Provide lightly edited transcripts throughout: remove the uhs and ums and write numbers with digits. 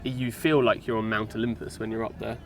You feel like you're on Mount Olympus when you're up there.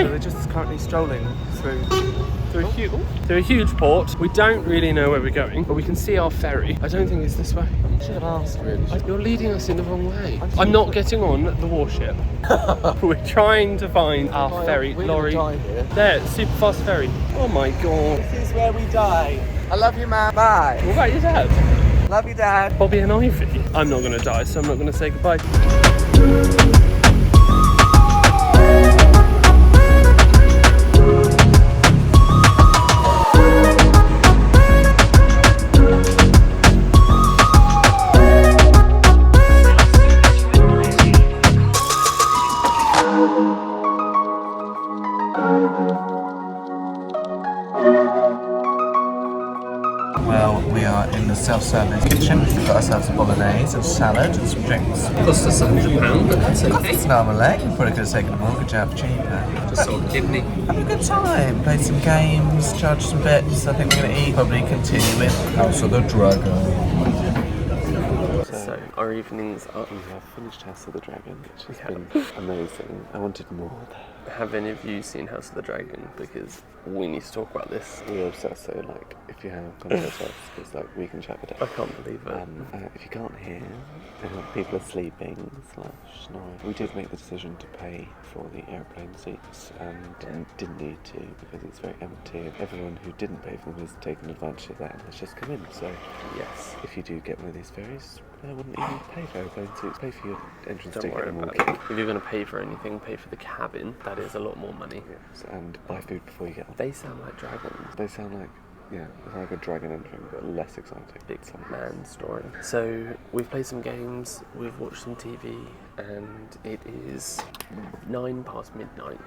So we're just currently strolling through a huge port. We don't really know where we're going, but we can see our ferry. I don't think it's this way. You should have asked, really. You're leading us in the wrong way. I'm not getting on the warship. We're trying to find our ferry lorry. There, super fast ferry. Oh my god. This is where we die. I love you, man. Bye. What about your dad? Love you, Dad. Bobby and Ivy. I'm not going to die, so I'm not going to say goodbye. Well, we are in the self-service kitchen. We've got ourselves a bolognese, a salad, and some drinks. Cost us £100, but that's okay. It's an arm and leg. We probably could have taken a mortgage out cheaper. Just sold a kidney. Have a good time. Played some games, charged some bits. I think we're going to eat. Probably continue with House of the Dragon. So our evenings are... We have finished House of the Dragon, which has been amazing. I wanted more. Have any of you seen House of the Dragon? Because we need to talk about this. We also say, like, if you have contact us, it's like we can chat it I out. can't believe it. If you can't hear, people are sleeping / snoring. We did make the decision to pay for the airplane seats and didn't need to because it's very empty. And everyone who didn't pay for them has taken advantage of that and has just come in. So Yes. if you do get one of these ferries, I wouldn't even pay for airplane seats. Pay for your entrance Don't ticket worry and about walk in. it. If you're going to pay for anything, pay for the cabin. That is a lot more money. Yes, and buy food before you get on. They sound like dragons. They sound like, it's like a dragon entering, but less exciting. Big man story. So we've played some games, we've watched some TV, and it is 9 past midnight,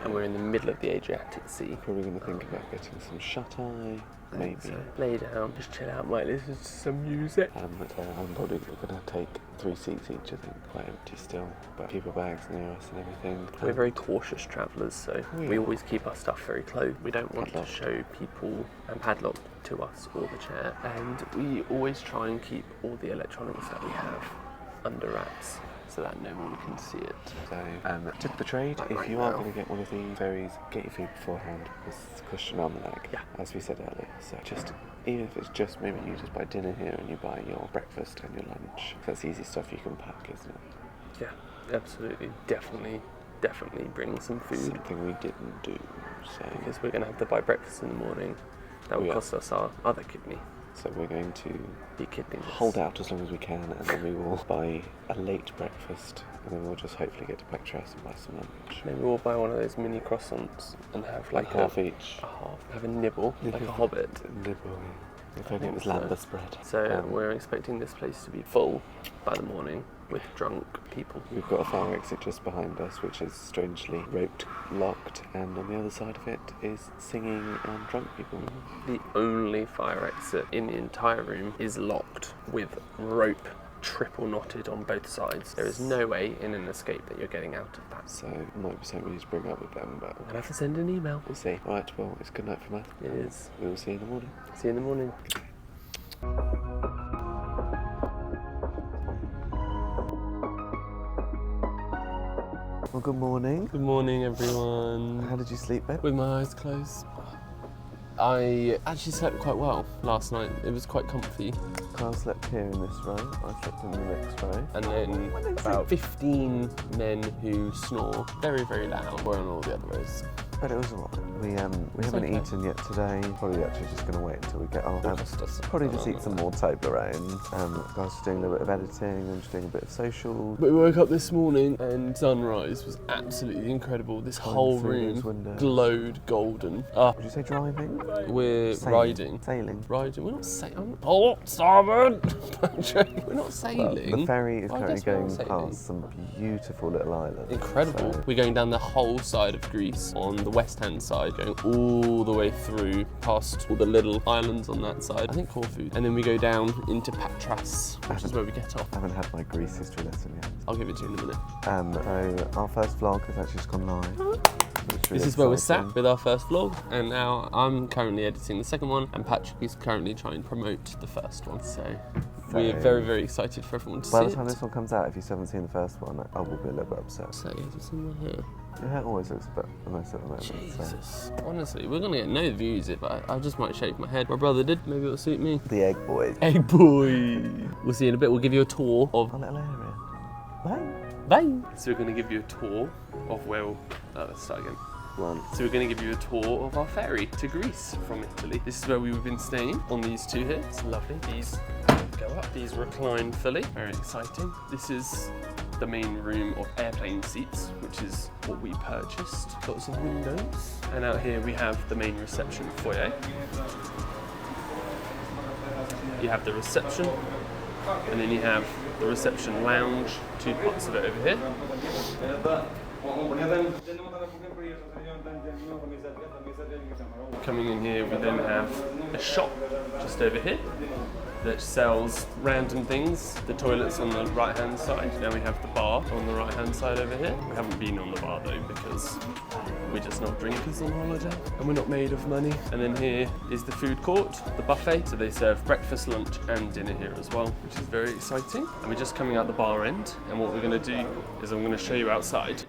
and we're in the middle of the Adriatic Sea. Probably going to think about getting some shut-eye, maybe. So lay down, just chill out, might listen to some music. I'm probably going to take 3 seats each, I think, quite empty still, but people bags near us and everything. We're very cautious travellers, so we always keep our stuff very close. We don't want to show people padlocked to us or the chair, and we always try and keep all the electronics that we have under wraps so that no one can see it. So, tip of the trade, if you are going to get one of these ferries, get your food beforehand, because it's cushion on the leg, as we said earlier. So just, even if it's just maybe you just buy dinner here and you buy your breakfast and your lunch, that's easy stuff you can pack, isn't it? Yeah, absolutely, definitely bring some food. Something we didn't do, so... Because we're going to have to buy breakfast in the morning. That will cost us our other kidney. So we're going to hold out as long as we can, and then we will buy a late breakfast, and then we'll just hopefully get to Pectras and buy some lunch. Maybe we'll buy one of those mini croissants and have like half each. Have a nibble, like a hobbit. Nibble. If only it was lambert spread. So we're expecting this place to be full by the morning with drunk people. We've got a fire exit just behind us, which is strangely roped, locked, and on the other side of it is singing and drunk people. The only fire exit in the entire room is locked with rope triple knotted on both sides. There is no way in an escape that you're getting out of that. So it might be something we need to bring up with them, but I'll have to send an email. We'll see. Right, well, it's good night from us. It is. We will see you in the morning. See you in the morning. Well, good morning. Good morning, everyone. How did you sleep, babe? With my eyes closed. I actually slept quite well last night. It was quite comfy. Carl slept here in this row, I slept in the next row. And then about 15 men who snore very, very loud were on all the other rows. But it was alright. We haven't eaten yet today. Probably actually just going to wait until we get off. Probably just eat some more Toblerone. Guys are doing a little bit of editing. I'm just doing a bit of social. But we woke up this morning and sunrise was absolutely incredible. This whole room glowed golden. Would you say driving? We're riding. Sailing. Riding. We're not sailing. Oh, starboard! We're not sailing. Well, the ferry is currently going past some beautiful little islands. Incredible. So. We're going down the whole side of Greece on the west-hand side, going all the way through past all the little islands on that side. I think Corfu. And then we go down into Patras, which is where we get off. I haven't had my Greece history lesson yet. I'll give it to you in a minute. So our first vlog has actually just gone live. Really this is where we're sat with our first vlog, and now I'm currently editing the second one, and Patrick is currently trying to promote the first one. So we're very, very excited for everyone to see it. By the time this one comes out, if you still haven't seen the first one, I will be a little bit upset. So yeah, just in my hair. Your hair always looks a bit a mess at the moment. Jesus. So. Honestly, we're gonna get no views if I just might shave my head. My brother did. Maybe it'll suit me. The egg boy. Egg boy. We'll see in a bit. We'll give you a tour of our little area. Bye. Bye. So we're gonna give you a tour of where let's start again. So we're going to give you a tour of our ferry to Greece from Italy. This is where we've been staying, on these two here. It's lovely. These go up. These recline fully. Very exciting. This is the main room of airplane seats, which is what we purchased. Lots of windows. And out here we have the main reception foyer. You have the reception, and then you have the reception lounge, two parts of it over here. Coming in here, we then have a shop just over here that sells random things. The toilet's on the right hand side. Now we have the bar on the right hand side over here. We haven't been on the bar though because we're just not drinkers on holiday and we're not made of money. And then here is the food court, the buffet. So they serve breakfast, lunch and dinner here as well, which is very exciting. And we're just coming out the bar end, and what we're going to do is I'm going to show you outside.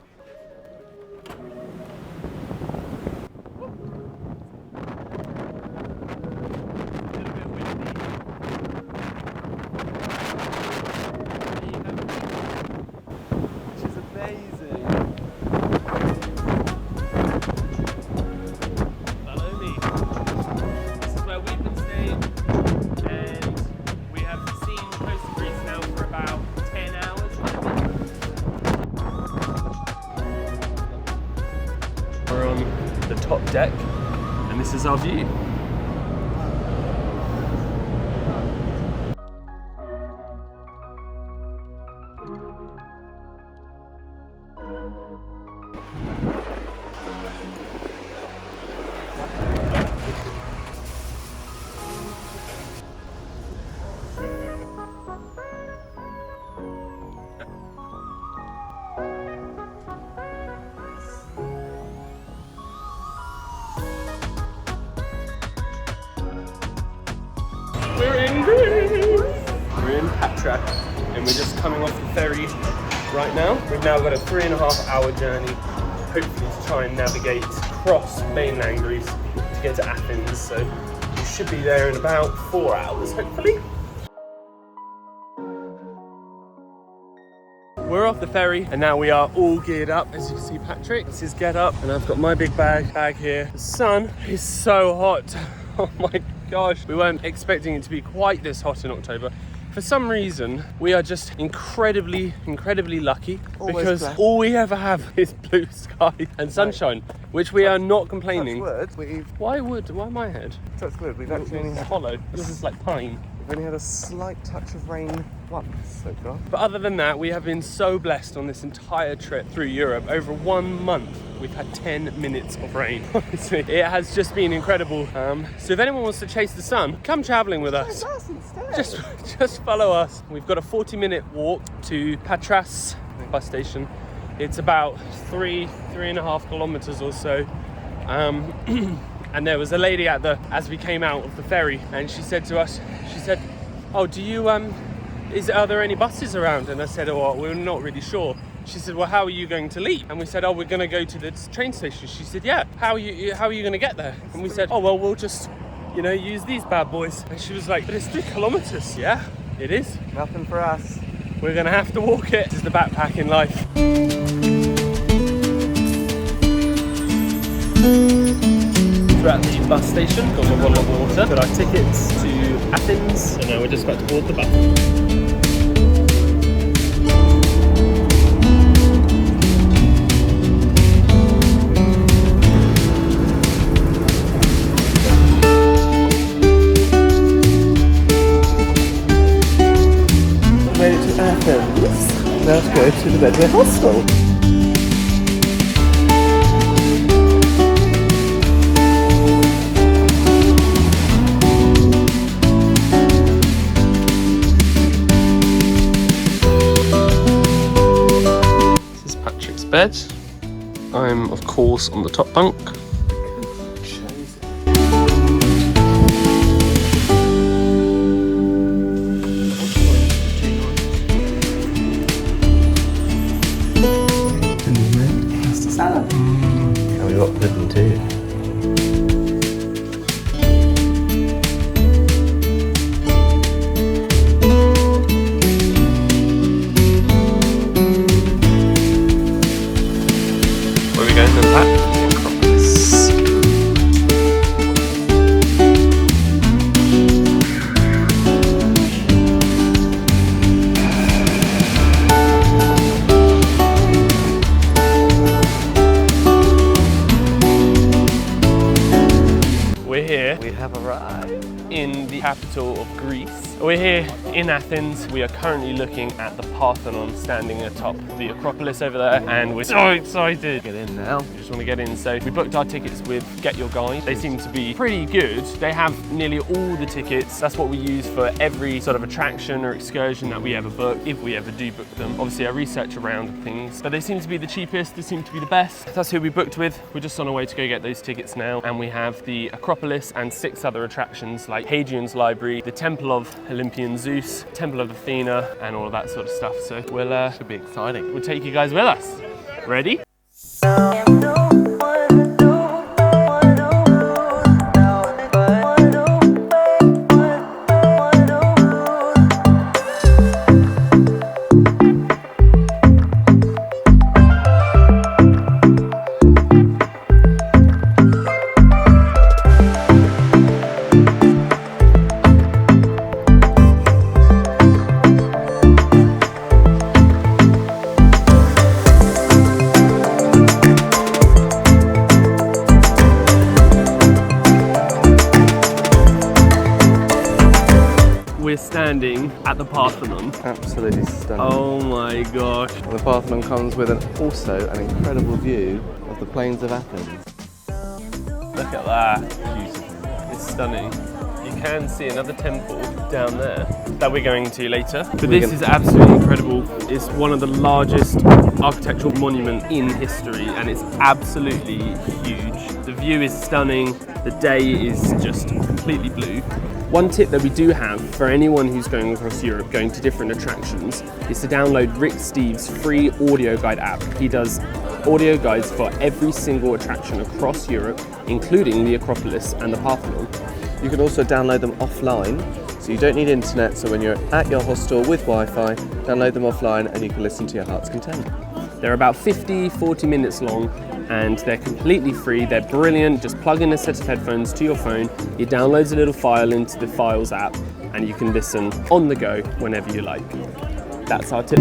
Top deck, and this is our view. We're in Greece! We're in Patra, and we're just coming off the ferry right now. We've now got a 3.5-hour journey, hopefully to try and navigate across mainland Greece to get to Athens. So we should be there in about 4 hours, hopefully. We're off the ferry, and now we are all geared up. As you can see, Patrick, this is get up, and I've got my big bag here. The sun is so hot. Oh my gosh, we weren't expecting it to be quite this hot in October. For some reason, we are just incredibly lucky because all we ever have is blue sky and sunshine, which we are not complaining. Why wood? Why my head? Touch wood. We've actually only had hollow. This is like pine. We've only had a slight touch of rain once so far. But other than that, we have been so blessed on this entire trip through Europe. Over 1 month, we've had 10 minutes of rain. Honestly, it has just been incredible. So if anyone wants to chase the sun, come traveling with us. Just follow us. We've got a 40-minute walk to Patras bus station. It's about 3.5 kilometers or so. And there was a lady as we came out of the ferry, and she said to us, oh, do you, are there any buses around? And I said, oh, we're not really sure. She said, well, how are you going to leave? And we said, oh, we're going to go to the train station. She said, yeah, how are you going to get there? And we said, oh, well, we'll just, use these bad boys. And she was like, but it's 3 kilometers. Yeah, it is. Nothing for us. We're going to have to walk it. This is the backpacking life. We're at the bus station, got my bottle of water, got our tickets to Athens, and now we're just about to board the bus. Made it to Athens. Now to go to the Bedway Hostel. Bed. I'm of course on the top bunk. Pasta salad. And we got pudding too. Going to that Acropolis. We're here. We have arrived in the capital of Greece. We're here in Athens. We are currently looking at the Parthenon standing atop the Acropolis over there, and we're so excited. Get in now. We just want to get in. So we booked our tickets with Get Your Guide. They seem to be pretty good. They have nearly all the tickets. That's what we use for every sort of attraction or excursion that we ever book, if we ever do book them. Obviously I research around things, but they seem to be the cheapest, they seem to be the best. That's who we booked with. We're just on our way to go get those tickets now, and we have the Acropolis and 6 other attractions like Hadrian's Library, the Temple of Olympian Zeus, Temple of Athena, and all of that sort of stuff. So we'll Should be exciting. we'll take you guys with us. Ready? We're standing at the Parthenon. Absolutely stunning. Oh my gosh. And the Parthenon comes with also an incredible view of the plains of Athens. Look at that. Beautiful. It's stunning. You can see another temple down there that we're going to later. But this is absolutely incredible. It's one of the largest architectural monuments in history, and it's absolutely huge. The view is stunning. The day is just completely blue. One tip that we do have for anyone who's going across Europe, going to different attractions, is to download Rick Steve's free audio guide app. He does audio guides for every single attraction across Europe, including the Acropolis and the Parthenon. You can also download them offline, so you don't need internet, so when you're at your hostel with Wi-Fi, download them offline and you can listen to your heart's content. They're about 40 minutes long, and they're completely free. They're brilliant. Just plug in a set of headphones to your phone. It downloads a little file into the Files app, and you can listen on the go whenever you like. That's our tip.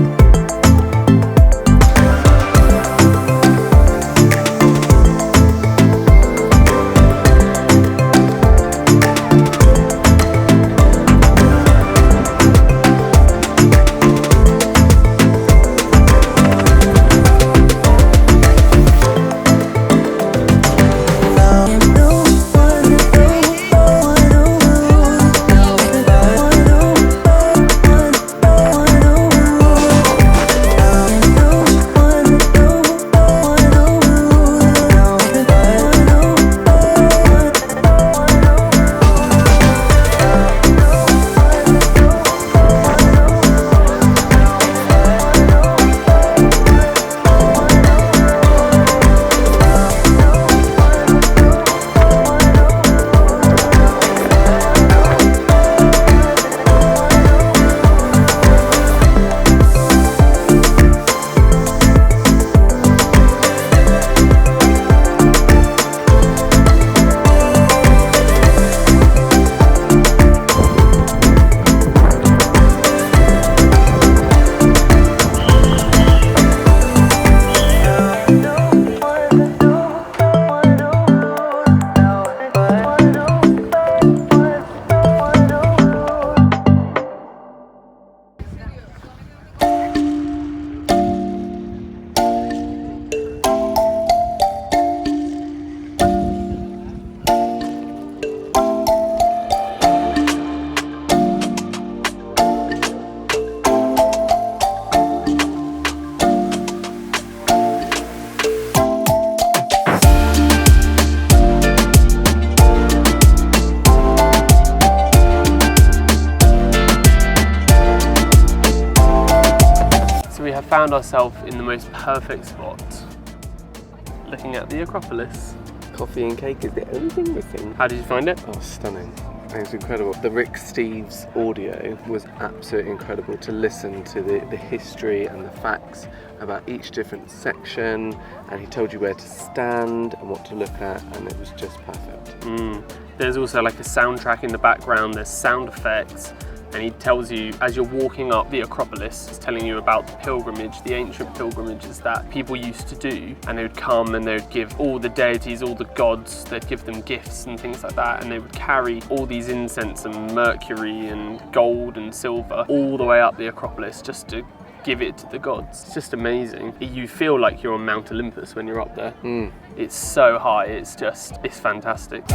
found ourselves in the most perfect spot, looking at the Acropolis. Coffee and cake is the only thing missing. How did you find it? Oh, stunning. It's incredible. The Rick Steves audio was absolutely incredible to listen to the history and the facts about each different section, and he told you where to stand and what to look at, and it was just perfect. There's also like a soundtrack in the background, there's sound effects, and he tells you as you're walking up the Acropolis, it's telling you about the pilgrimage, the ancient pilgrimages that people used to do, and they would come and they would give all the deities, all the gods, they'd give them gifts and things like that, and they would carry all these incense and mercury and gold and silver all the way up the Acropolis just to give it to the gods. It's just amazing. You feel like you're on Mount Olympus when you're up there. It's so high, it's fantastic.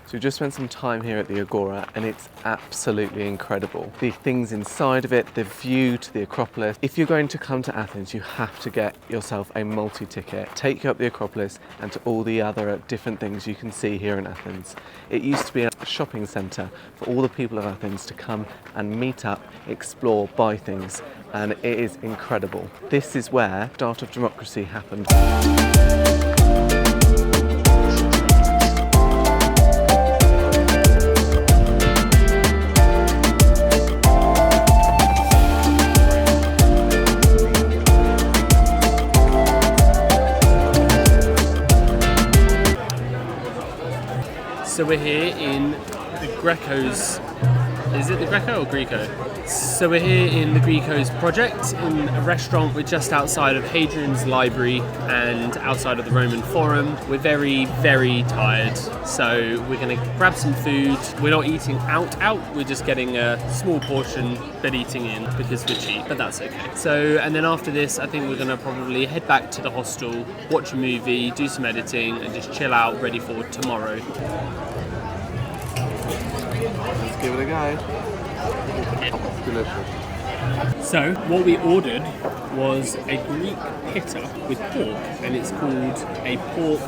So we've just spent some time here at the Agora and it's absolutely incredible. The things inside of it, the view to the Acropolis. If you're going to come to Athens, you have to get yourself a multi-ticket. Take you up the Acropolis and to all the other different things you can see here in Athens. It used to be a shopping centre for all the people of Athens to come and meet up, explore, buy things, and it is incredible. This is where the start of democracy happened. So we're here in the Greco's, is it the Greco or Greco? So we're here in the Greco's project in a restaurant. We're just outside of Hadrian's Library and outside of the Roman Forum. We're very, very tired, so we're gonna grab some food. We're not eating out, we're just getting a small portion but eating in because we're cheap, but that's okay. So, and then after this, I think we're gonna probably head back to the hostel, watch a movie, do some editing and just chill out, ready for tomorrow. Let's give it a go. It's delicious. So what we ordered was a Greek pitta with pork, and it's called a pork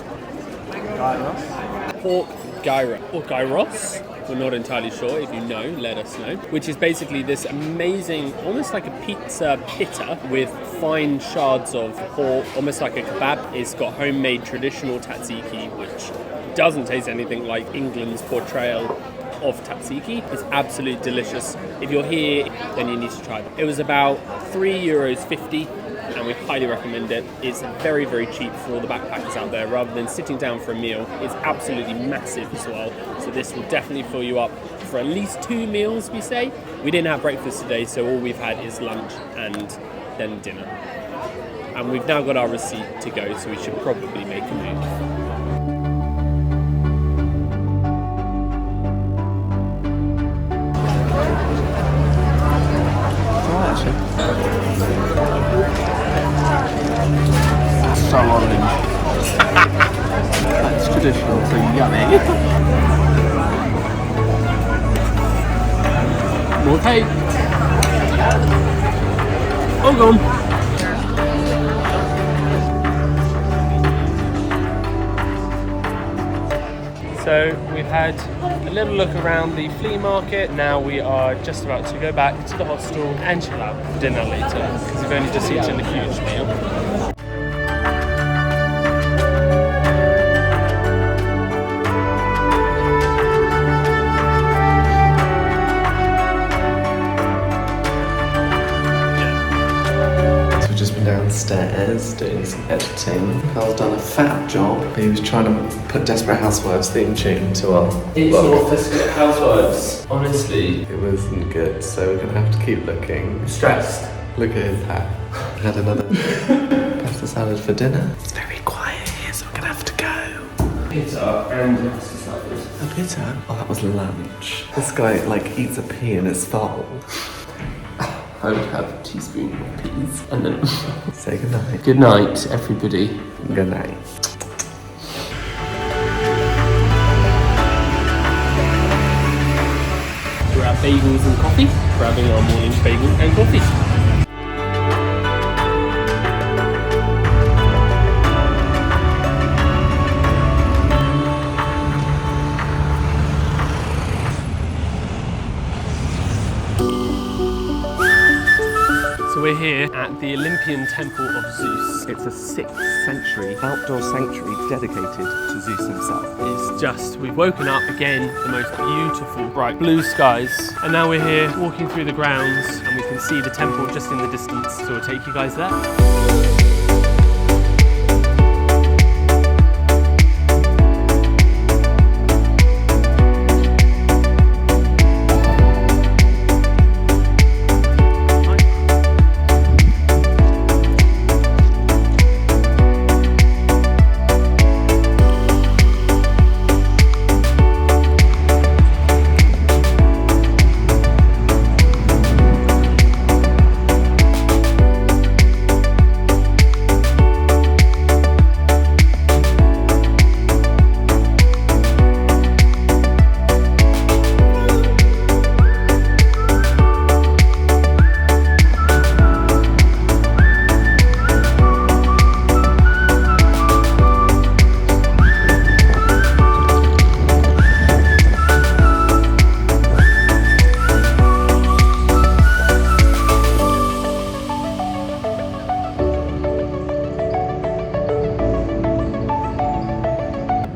gyros or gyros. We're not entirely sure. If you know, let us know. Which is basically this amazing, almost like a pizza pitta with fine shards of pork, almost like a kebab. It's got homemade traditional tzatziki, which doesn't taste anything like England's portrayal of tzatziki. It's absolutely delicious. If you're here, then you need to try it. It was about €3.50 and we highly recommend it. It's very, very cheap for all the backpackers out there. Rather than sitting down for a meal, it's absolutely massive as well. So this will definitely fill you up for at least 2 meals, we say. We didn't have breakfast today, so all we've had is lunch and then dinner. And we've now got our receipt to go, so we should probably make a move. So orange. Hey! All gone. So we've had a little look around the flea market. Now we are just about to go back to the hostel and chill out for dinner later, because we've only just eaten a huge meal. Downstairs doing some editing. Carl's done a fat job. He was trying to put Desperate Housewives theme tune to our It's not Desperate Housewives, honestly. It wasn't good, so we're gonna have to keep looking. Stressed. Look at his hat. Had another pasta salad for dinner. It's very quiet here, so we're gonna have to go. Pizza and pasta salad. A pizza? Oh, that was lunch. This guy like eats a pea in his bowl. I would have a teaspoon of peas and then say goodnight. Good night, everybody. Good night. We're at Bagels and Coffee, grabbing our morning bagel and coffee. We're here at the Olympian Temple of Zeus. It's a 6th century outdoor sanctuary dedicated to Zeus himself. It's just, we've woken up again, the most beautiful bright blue skies. And now we're here walking through the grounds and we can see the temple just in the distance. So we'll take you guys there.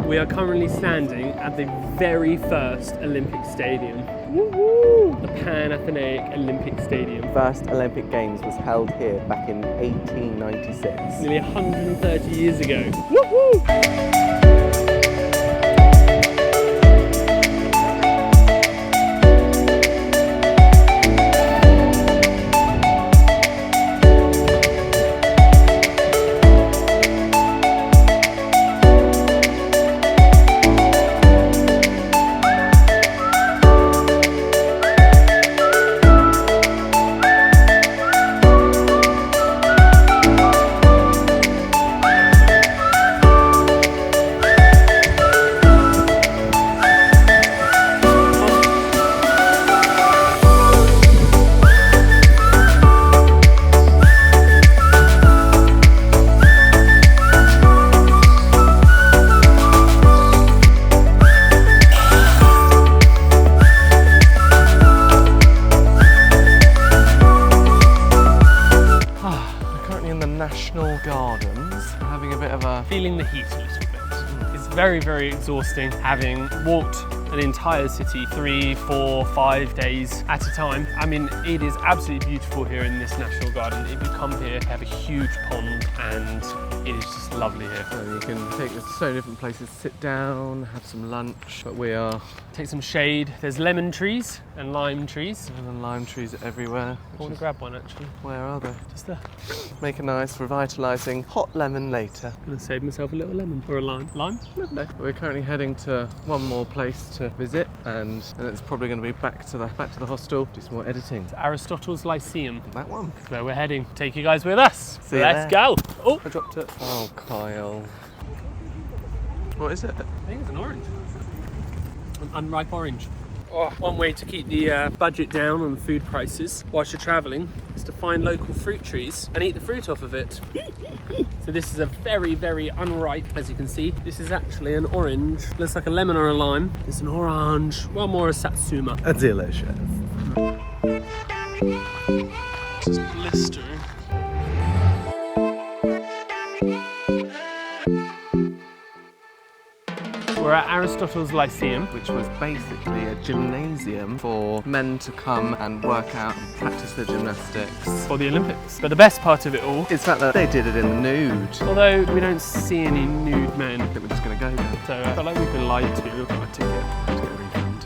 We are currently standing at the very first Olympic Stadium. Woo-hoo! The Pan-Athenaic Olympic Stadium. First Olympic Games was held here back in 1896. Nearly 130 years ago. Woo-hoo! National Gardens, having a bit of a... Feeling the heat a little bit. It's very, very exhausting having walked an entire city 3, 4, 5 days at a time. I mean, it is absolutely beautiful here in this national garden. If you come here, they have a huge pond and it is just lovely here. And you can take this to so many different places, sit down, have some lunch, but we are... Take some shade. There's lemon trees and lime trees. And lime trees everywhere. I want to grab one actually. Where are they? Just there. Make a nice, revitalising hot lemon later. I'm going to save myself a little lemon. Or a lime. Lime? Lovely. We're currently heading to one more place to visit, and then it's probably going to be back to the hostel, do some more editing. It's Aristotle's Lyceum. That one. That's where we're heading. Take you guys with us. See you Let's there. go. Oh, I dropped it. Oh, Kyle. What is it? I think it's an orange. An unripe orange. Oh, one way to keep the budget down on the food prices whilst you're travelling is to find local fruit trees and eat the fruit off of it. So this is a very, very unripe, as you can see. This is actually an orange. Looks like a lemon or a lime. It's an orange, well, more a satsuma. A delicious. Just blistering. We're at Aristotle's Lyceum, Which was basically a gymnasium for men to come and work out and practice their gymnastics. for the Olympics. But the best part of it all, It's the fact that they did it in the nude. although we don't see any nude men, I think we're just going to go there. so I feel like we've been lied to. We've got a ticket to get a refund.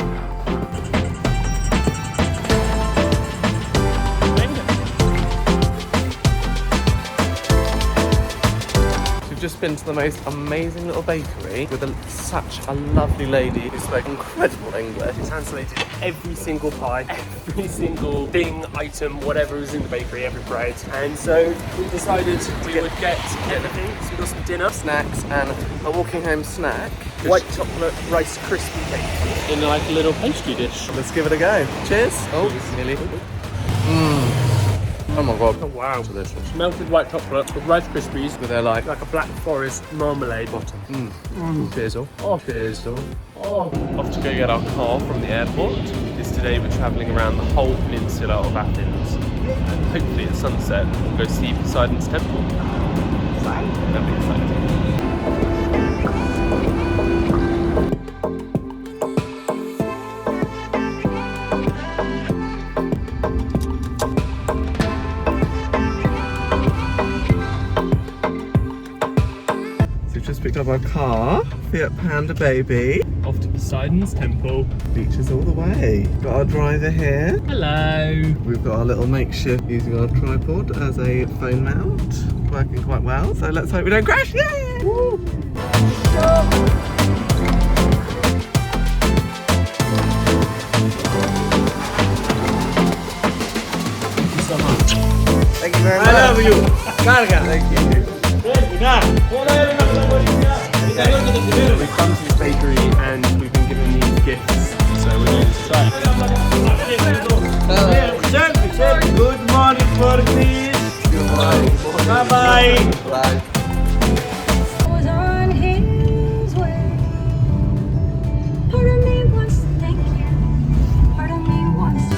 We've just been to the most amazing little bakery with such a lovely lady who spoke incredible English. She translated every single pie, every single thing, item, whatever was in the bakery, every bread. And so we decided we would get the things. So we got some dinner, Snacks and a walking home snack. white chocolate rice crispy cake in like a little pastry dish. Let's give it a go. Cheers. Oh, nearly. Oh my god. Oh wow. Delicious. Melted white chocolate with Rice Krispies With their like like a Black Forest marmalade bottom. cheers all. Oh, cheers. Oh. Off to go get our car from the airport. Because today we're travelling around the whole peninsula of Athens. And hopefully at sunset we'll go see Poseidon's temple. That'll be exciting. Just picked up our car, Fiat Panda baby. Off to Poseidon's temple. Beaches all the way. Got our driver here. Hello. We've got our little makeshift using our tripod as a phone mount. Working quite well, so let's hope we don't crash. Yay! Woo! Thank you so much. Thank you very much. I love you. Carga. Thank you. We've come to this bakery and we've been given these gifts, so we're going to try it. Good morning for this. Bye bye. Bye. Was on his way. Part of me wants to thank you. Part of me wants to.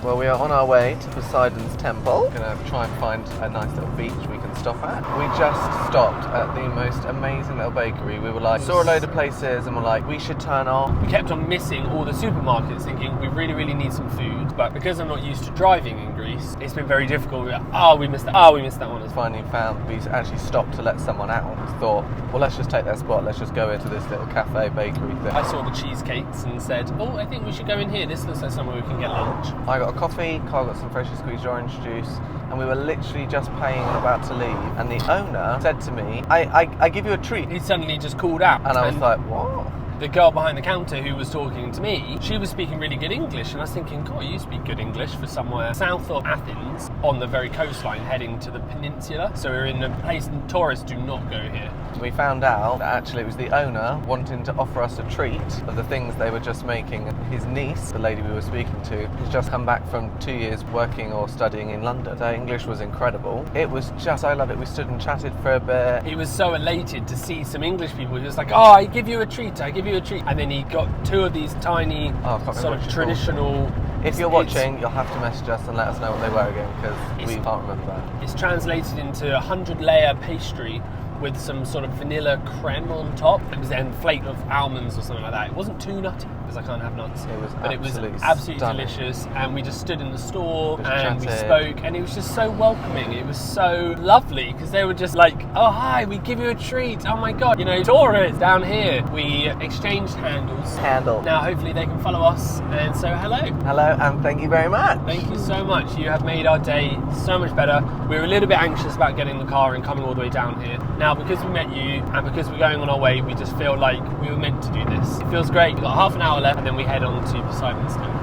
Well, we are on our way to Poseidon's temple. We're going to try and find a nice little beach we can stop at. We just stopped at the most amazing little bakery. We were like, saw a load of places and we're like, we should turn off. We kept on missing all the supermarkets thinking we really, really need some food, but because I'm not used to driving in Greece, it's been very difficult. We're like, oh, we missed that. Oh, we missed that one as well. Finally found, we actually stopped to let someone out. We thought, well, let's just take their spot. Let's just go into this little cafe bakery thing. I saw the cheesecakes and said, oh, I think we should go in here. This looks like somewhere we can get lunch. I got a coffee, Carl got some freshly squeezed orange juice, and we were literally just paying and about to leave. And the owner said to me, I give you a treat. He suddenly just called out. And I was like, what? The girl behind the counter who was talking to me, she was speaking really good English, and I was thinking, God, you speak good English for somewhere south of Athens on the very coastline heading to the peninsula. So we're in a place tourists do not go here. We found out that actually it was the owner wanting to offer us a treat of the things they were just making. His niece, the lady we were speaking to, has just come back from 2 years working or studying in London. So English was incredible. It was just, I love it. We stood and chatted for a bit. He was so elated to see some English people. He was like, oh, I give you a treat, I give you a treat. And then he got two of these tiny, I can't remember sort what of it's traditional... If you're watching, you'll have to message us and let us know what they were again, because we can't remember that. It's translated into a 100-layer pastry with some sort of vanilla creme on top. It was then flake of almonds or something like that. It wasn't too nutty because I can't have nuts. It was but it was absolutely absolutely stunning. delicious. And we just stood in the store Just and we chatted. spoke, and it was just so welcoming. It was so lovely because they were just like, oh hi, we give you a treat. Oh my god, you know, tourists down here. We exchanged handles. Now hopefully they can follow us and say hello. Hello, and thank you very much. Thank you so much. You have made our day so much better. We were a little bit anxious about getting the car and coming all the way down here. Now, because we met you and because we're going on our way, we just feel like we were meant to do this. It feels great. We've got half an hour left and then we head on to Poseidon's temple.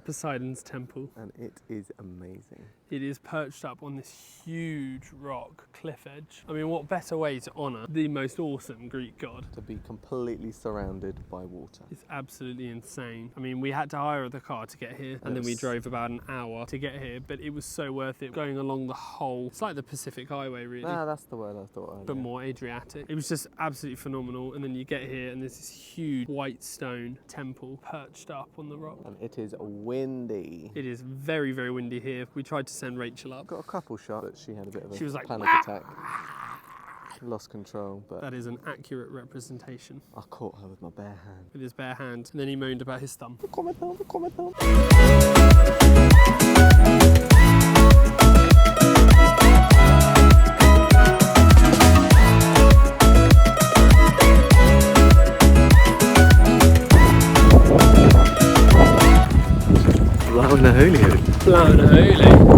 Poseidon's temple. And it is amazing. It is perched up on this huge rock cliff edge. I mean, what better way to honour the most awesome Greek god? To be completely surrounded by water. It's absolutely insane. I mean, we had to hire the car to get here, and then we drove about an hour to get here, but it was so worth it going along the whole, it's like the Pacific Highway really. Ah, that's the word I thought earlier. But more Adriatic. It was just absolutely phenomenal, and then you get here and there's this huge white stone temple perched up on the rock. And it is windy. It is very, very windy here. We tried to send Rachel up. Got a couple shots, but she had a bit of a She was like, panic attack. Lost control, but that is an accurate representation. I caught her with my bare hand. With his bare hand, and then he moaned about his thumb. Blowing a hoolie. Blowing a hoolie.